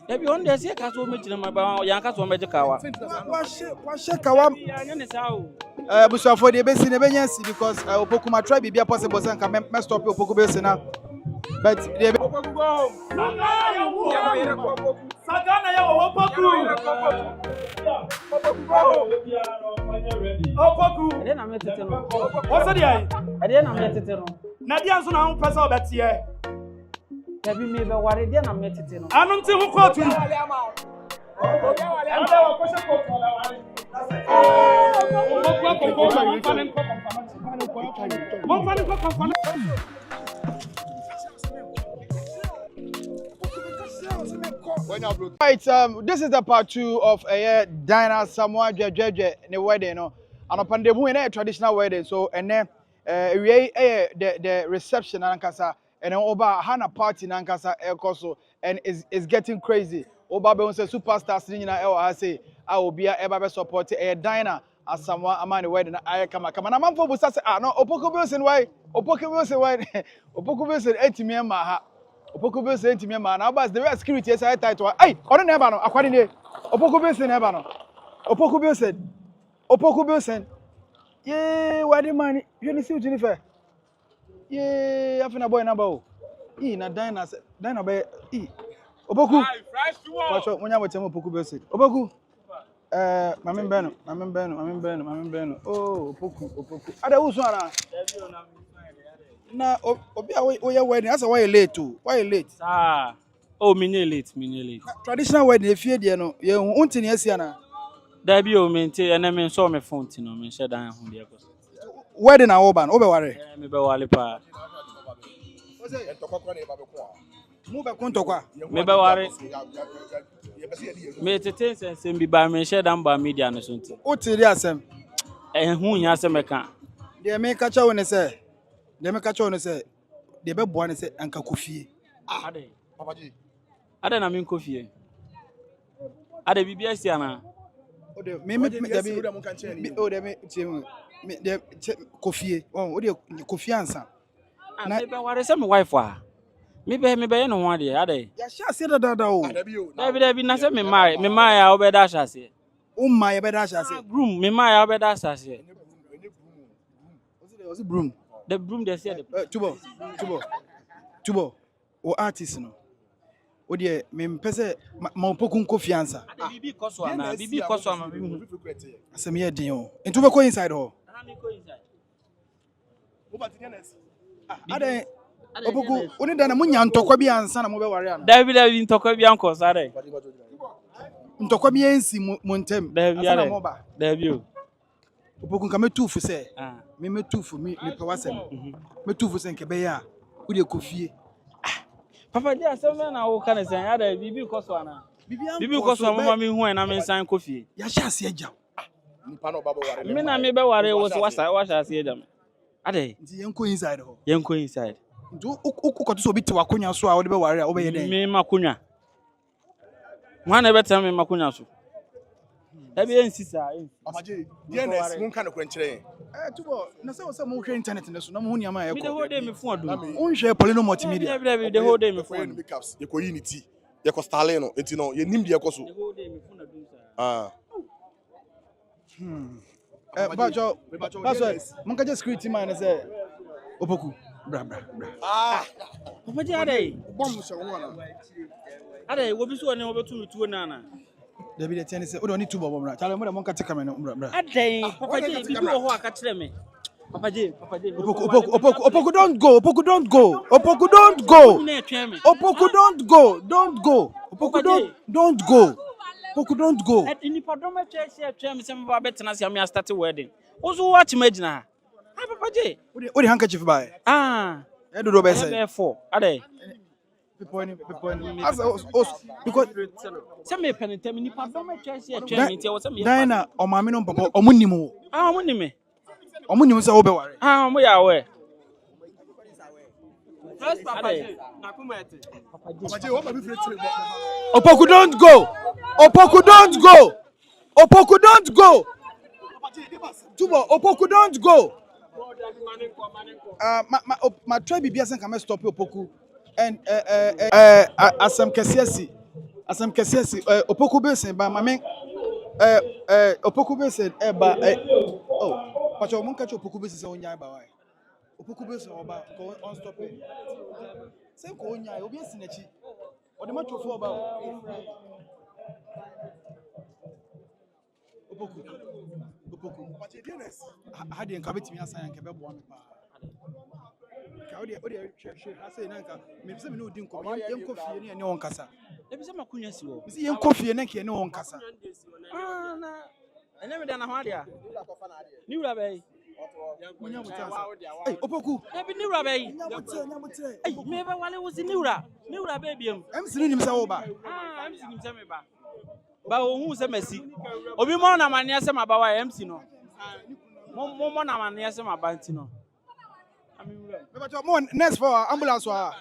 Ebi on dey say kaso me gyina ma yan kaso me jikawa. Wa shekawa. Anya ne sa o. Busa for the base in the because Opoku ma try be possible say can me stop Opoku base now. But the Opoku go. Sagana ya Opoku. Opoku. Ade na me tete no. What's the eye? Ade na me tete no. Na dia so na ho pesa obetie. Ebi me be ware de na me tete no. Anu nti ho kotu. Right, this is the part 2 of Dinah Samoa Jeje in the wedding, no. And upon the a traditional wedding, so and then the reception and kasa and over Hana party and kasa also and is getting crazy. Oba be say superstar singing I say I will be able support Dinah as someone among the wedding I come na man for say no Opoku Bilson why Opoku Bilson 80 me ma Opoku Bilson 80 me ma na about the security say title ai ono na eba no akwade ne Opoku Bilson na eba no Opoku Bilson yeah wedding man you see what you need yeah afina boy number o na Dinah be Opoku Pacho munya wetemo Opoku Bilson Opoku Mami Beno. Oh, Opoku. Ada who so na? Na obi a wedding. That's why you late too. Why you late? Ah. Oh, me late. Traditional wedding e fie de no. Ye unti ne asia na. Da bi o me nti ene me so me phone ti no me hye dan ho de ko. Wedding na oba no, obe ware. Me be wale pa. Mu be kontokwa. Me be ware. Me tete sense bi ba me hye dan ba media no so nti. O tiri asem. Hu nya asem e kan. De me ka cha woni se. De be boa ne se anka kofie. Ade. Papaji. Ade na me nkofie. Ade bibia asia na. O de me o de me tiemu. Me de kofie. O de kofie ansa. Na me be ware se me wife a. Me be ye no ho ade ade. Ya sha se da o. Dabi na se me mai ya obeda sha se. O mai obeda sha se. Broom me mai ya obeda sha se. Was it broom? The broom they said. Tubo. O artist no. O de me mpese ma Opoku nko fiansa. Bibi koso ana ma bi hu. Asem ye din o. Ntu be ko inside ho. Na me ko inside. O ba tianes. Ade Opoku oni da na munya ntokwa bi ansa na mo be ware ana. Dabi ntokwa bi anko sare. Ntokwa bi ensi mo ntem. Asa na mo ba. Dabi o. Opoku nka metufu se. Me metufu me pe wasem. Metufu se nke be ya. Wo de kofie. Papa dia asem na wo kan sen ya da bibi koso ana. Bibi koso mama me hu na me nsan kofie. Ya sha ase agya. Nipa no baba ware. Me na me be ware wo so wa sha ase agya me. Ade. Nti yenko inside ho. Yenko inside. Nti ukoko to so bi te wakonya so a wo de be ware a wo be ye den. Me makonya. Mo na be tem me makonya so. Dabi ensisa. Amaje, DNS mun kan ko nkyere. Tubo, na se wo se mo hwe internet ne so na mo hu niam a ye ko. Me the whole day me phone do. Unhwe Polino multimedia. The whole day me phone. Backups. Ye ko unity. Ye ko Starlink no, enti no, ye nim de ye ko so. The whole day me phone do sir. Bajo, that's why mon ka just security man say Opoku. Bra. Papa ji ade. Bom so wona. Ade, wo bi so ne wo betu me tuo na na. David the tennis say, "Oh, need to bob bra. Tell me mon ka take camera bra." Ade, Papa ji bi wo ho aka kire me. Papa ji. Opoku don't go. Opoku don't go. Opoku don't go. Nipa do ma twa me se me ba betena se me start wedding. Wo so watch me gina. Ah Papa ji. Wo the handkerchief by. E do be say. Be 4. Ade. As because some me penentem nipa do ma twa se me ntia wo se me. Dinah o ma me no papa o munnim wo. Munnim me. O munnim se wo be ware. Mo ya we. First Papa ji. Papa ji, what be free to. Opoku don't go. Tubo, Opoku don't go. My try bibia sen can stop Opoku. and asam kesiasi Opoku Bilson ba mame Opoku Bilson ba oh pacho mun kacho Opoku Bilson say onya ba why Opoku Bilson oba ko on stop it say ko onya obi asinachi o de matro for ba Opoku ha de nka betimi asan nka be bo am pa ka o de hwe ha say nanka me se me no di nko yen ko fie ne ne won kasa ebi se makunya si wo me se yen ko fie ne ke ne won kasa na ene me da na ho ade a ni wura be munya mutansa eh Opoku ebi ni wura be nyamutre eh me be wale wo si ni wura be biem MC ni nim se wo ba MC nim se me ba ohun se masi obi mo na mane se ma ba wa MC no mo na mane se ma ba nti no me ba mo next for ambulance wa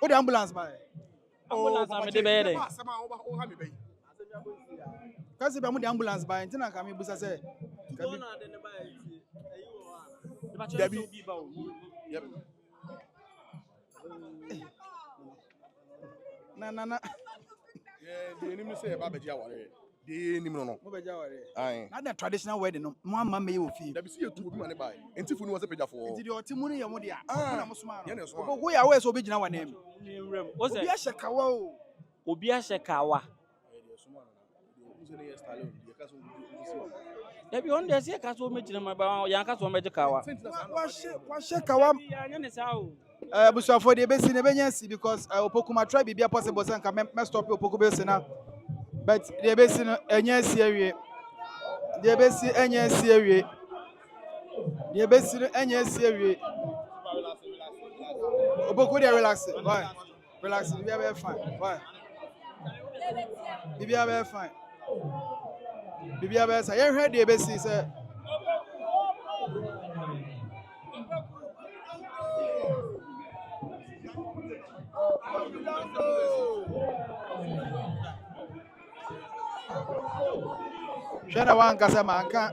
o de ambulance ba ambulance me de be de kasi ba mo de ambulance ba nti na ka me busa se ka bi Debbie. Yep. Na. Yeah, the enemy say about beja ware. The enemy no. Mo beja ware. Aye. Na the traditional wedding no, mo amma me ofi. That be see you two bi man buy. Enti fu ni was beja for. Nti the otimu no ye mo dia. Na mo soma no. Yeah, so. Go ya we so be gina wane am. Obi a shekawa o. Obi a shekawa. Ebi on dey say ka so me gina ma ba yan ka so me jikawa. Wa shekawa. Anya ne sa o. Busuafo de be si ne benya si because Opoku ma try bibia possible say nka me stop Opoku Bilson na. But de be si no enya si awie. De be si enya si awie. De be si no enya si awie. Opoku dey relax. Why? Relax, bibia be fine. Why? Bibia be fine. Bibia be say yen hwe de be si say Shana wan kasa manka.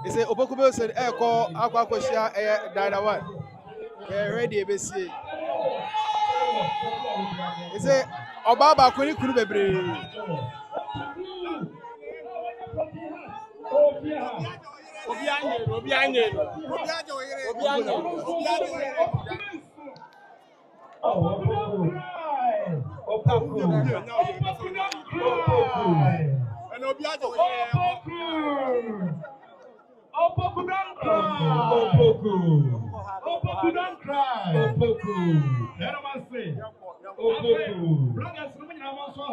He say Opoku Bilson call akwa kwashia Dina one. Ready be see. He say Obaba kwani kunu bebre. Obi anye. And Obiajo Opoku don't cry. Opoku don't cry. Opoku. Let us say. Opoku. Brothers, we need to answer.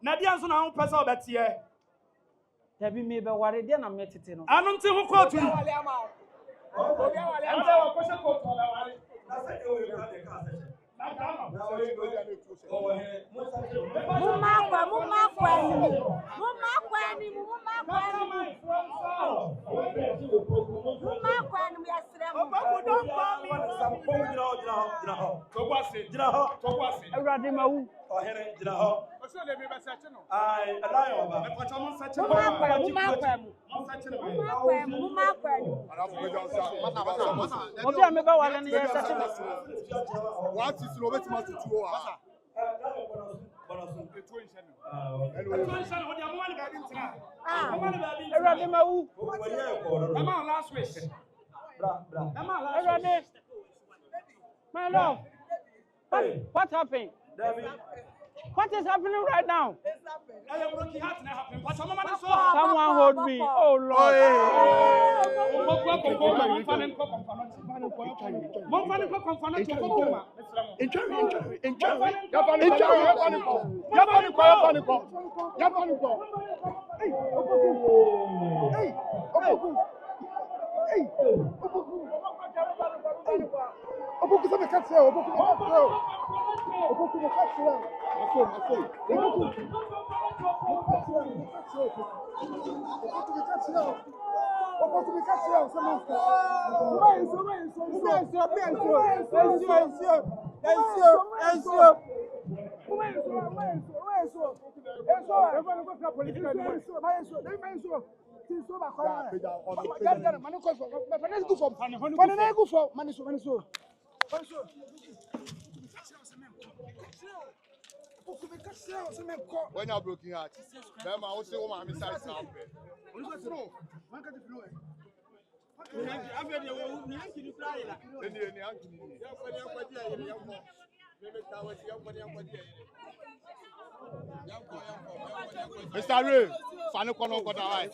Nadia so na ho pesa obetie. Tabi me be ware de na metete no. Anu nti ho kotu. What is no betima to two My love, what happened? What is happening right now? Someone hold me. Oh Lord. Hey, Opoku sabe catcher, Opoku catcher. Opoku catcher. When you're broken heart, them I also want my side now. Mr. Ray, Fanu Kono Kodawai.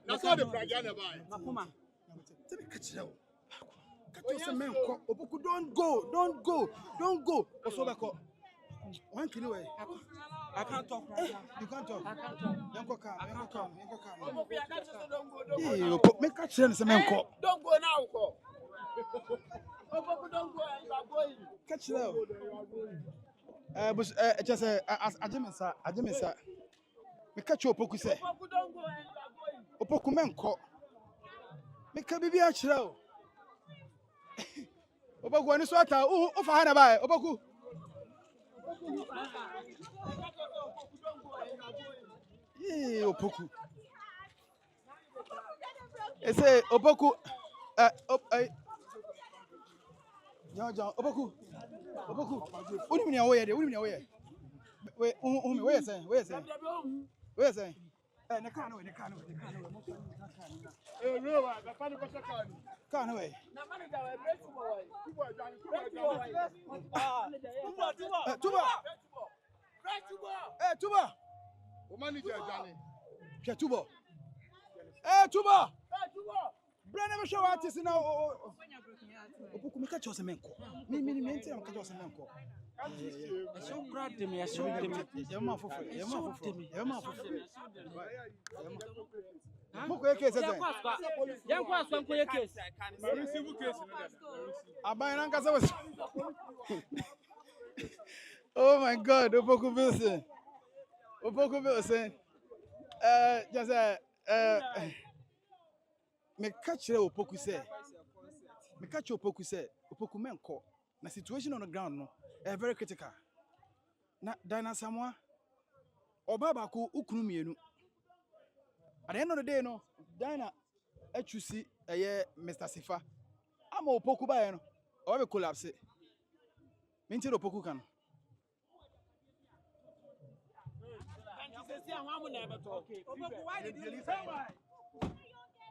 That's all the Pragiana buy. Opoku, don't go. Osobeko. 1 kilo away. I can't talk. You can't talk. I can't talk. Hey, make a chance, man. Don't go now, go. Opoku, don't go. You are going. Catch it out. But just Ajimisa. Me catch you, Opoku say. Opoku, don't go. You are going. Opoku menko. Make a baby achiro. Opoku ani swata. Ufa hana bai. Opoku. Hey, Opoku. I say Opoku. John, Opoku. What do you mean away there? What do you mean away? Where is it? The car away. Car away. Tuba. Brand never show artist now. Opoku me catch us menko. Me mente am catch us menko. So proud to me. Yama for. Moko yake sasa. Yanko aswanko yake case. Abayan kasa was. Oh my God, Opoku Bilson. Just me catch Opoku say. Opoku menko. Na situation on the ground no, very critical. Na Dina Samoa. Obaba ko ukunu mienu. At the end of the day no, Dina HUC Mr. Sifa. I'm Opoku ba no. Or we collapse. Minti Opoku kan.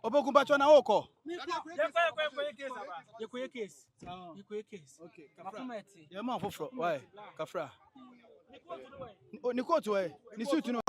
Opoku bacho na oko. Yekoye case. Okay, Kafra. Obofour. Why? Kafra. Ni court way. Ni suit no.